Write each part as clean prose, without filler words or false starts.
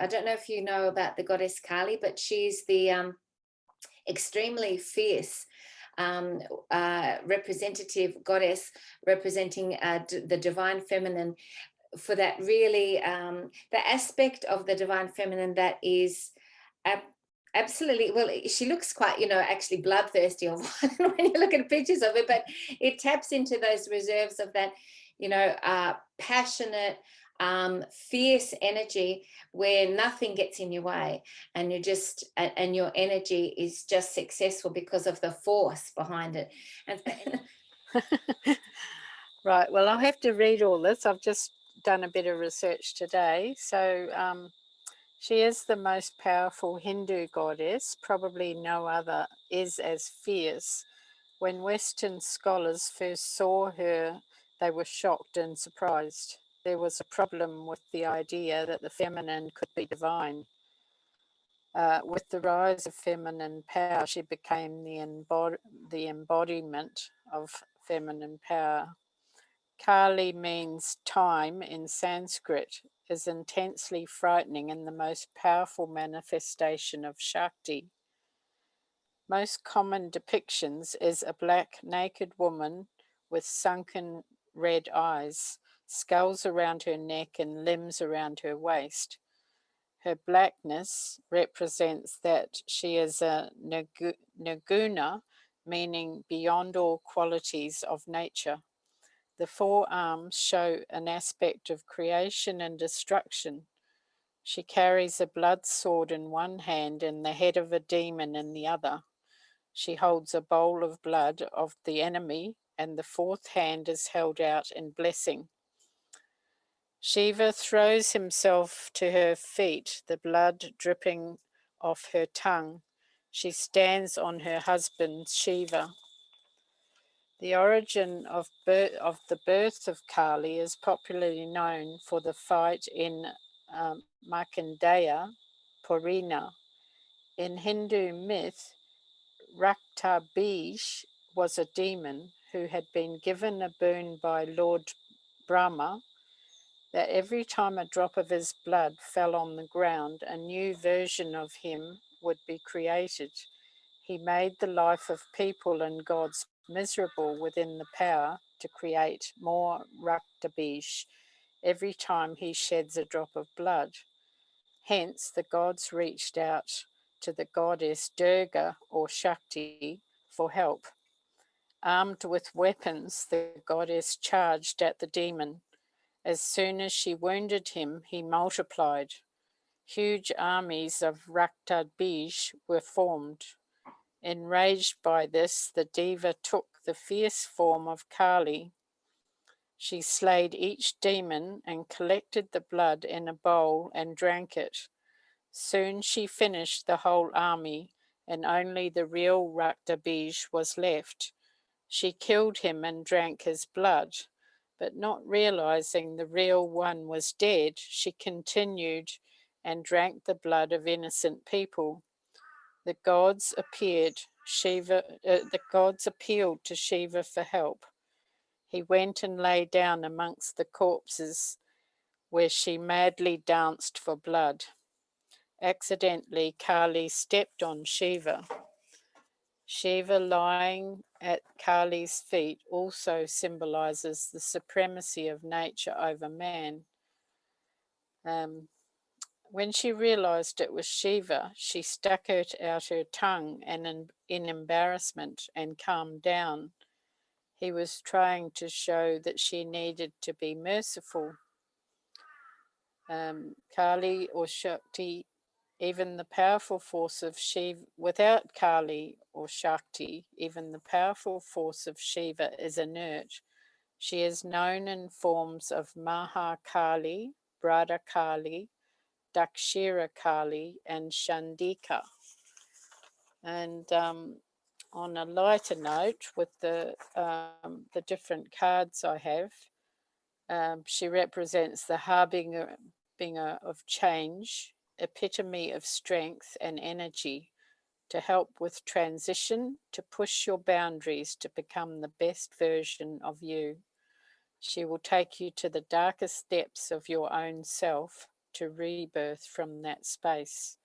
I don't know if you know about the goddess Kali, but she's the extremely fierce representative goddess representing the divine feminine, for that really the aspect of the divine feminine that is ab- absolutely, well, she looks quite, actually bloodthirsty or when you look at pictures of it, but it taps into those reserves of that, passionate, fierce energy where nothing gets in your way, and and your energy is just successful because of the force behind it. And Right, well, I'll have to read all this. I've just done a bit of research today. So she is the most powerful Hindu goddess. Probably no other is as fierce. When Western scholars first saw her, they were shocked and surprised. There was a problem with the idea that the feminine could be divine. With the rise of feminine power, she became the embodiment of feminine power. Kali means time in Sanskrit, is intensely frightening and the most powerful manifestation of Shakti. Most common depictions is a black naked woman with sunken red eyes, skulls around her neck and limbs around her waist. Her blackness represents that she is a nirguna, meaning beyond all qualities of nature. The four arms show an aspect of creation and destruction. She carries a blood sword in one hand and the head of a demon in the other. She holds a bowl of blood of the enemy, and the fourth hand is held out in blessing. Shiva throws himself to her feet, the blood dripping off her tongue. She stands on her husband Shiva. The origin of the birth of Kali is popularly known for the fight in Markandeya Purana. In Hindu myth, Raktabij was a demon who had been given a boon by Lord Brahma that every time a drop of his blood fell on the ground, a new version of him would be created. He made the life of people and gods miserable within the power to create more Raktabij every time he sheds a drop of blood. Hence, the gods reached out to the goddess Durga or Shakti for help. Armed with weapons, the goddess charged at the demon. As soon as she wounded him, he multiplied. Huge armies of Raktabij were formed. Enraged by this, the diva took the fierce form of Kali. She slayed each demon and collected the blood in a bowl and drank it. Soon she finished the whole army, and only the real Raktabij was left. She killed him and drank his blood, but not realizing the real one was dead, she continued and drank the blood of innocent people. The gods appeared. The gods appealed to Shiva for help. He went and lay down amongst the corpses, where she madly danced for blood. Accidentally, Kali stepped on Shiva. Shiva lying at Kali's feet also symbolizes the supremacy of nature over man. When she realized it was Shiva, she stuck out her tongue and in embarrassment and calmed down. He was trying to show that she needed to be merciful. Kali or Shakti, even the powerful force of Shiva, without Kali or Shakti, even the powerful force of Shiva is inert. She is known in forms of Mahakali, Bradakali, Dakshira Kali, and Shandika. And on a lighter note, with the different cards I have, she represents the harbinger of change, epitome of strength and energy to help with transition, to push your boundaries to become the best version of you. She will take you to the darkest depths of your own self to rebirth from that space.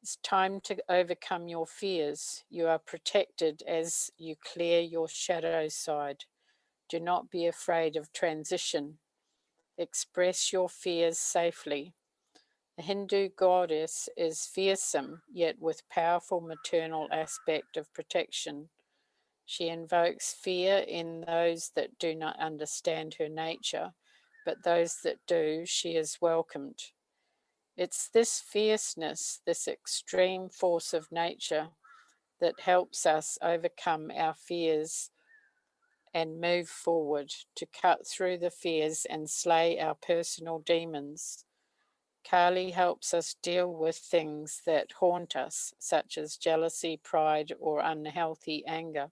It's time to overcome your fears. You are protected as you clear your shadow side. Do not be afraid of transition. Express your fears safely. The Hindu goddess is fearsome, yet with powerful maternal aspect of protection. She invokes fear in those that do not understand her nature, but those that do, she is welcomed. It's this fierceness, this extreme force of nature, that helps us overcome our fears and move forward to cut through the fears and slay our personal demons. Kali helps us deal with things that haunt us, such as jealousy, pride, or unhealthy anger.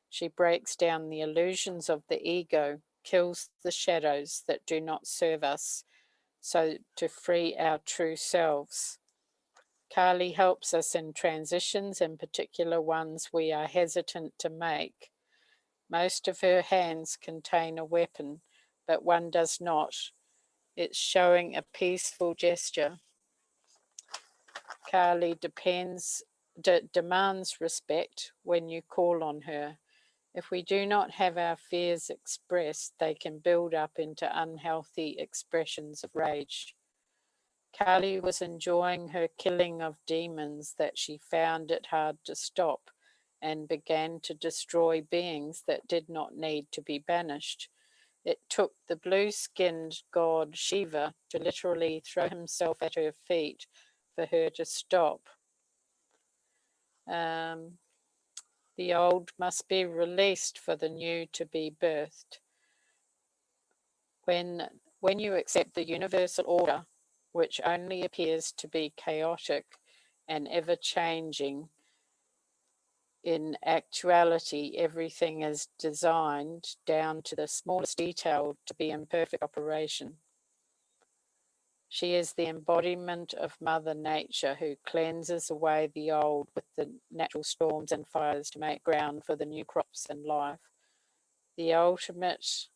She breaks down the illusions of the ego, kills the shadows that do not serve us, so to free our true selves. Kali helps us in transitions, in particular ones we are hesitant to make. Most of her hands contain a weapon, but one does not. It's showing a peaceful gesture. Kali demands respect when you call on her. If we do not have our fears expressed, they can build up into unhealthy expressions of rage. Kali was enjoying her killing of demons that she found it hard to stop and began to destroy beings that did not need to be banished. It took the blue-skinned god Shiva to literally throw himself at her feet for her to stop. The old must be released for the new to be birthed. When you accept the universal order, which only appears to be chaotic and ever-changing, in actuality, everything is designed down to the smallest detail to be in perfect operation. She is the embodiment of Mother Nature who cleanses away the old with the natural storms and fires to make ground for the new crops and life. The ultimate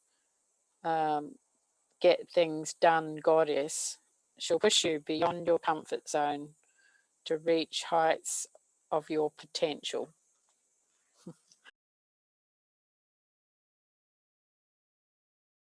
get things done goddess. She'll push you beyond your comfort zone to reach heights of your potential.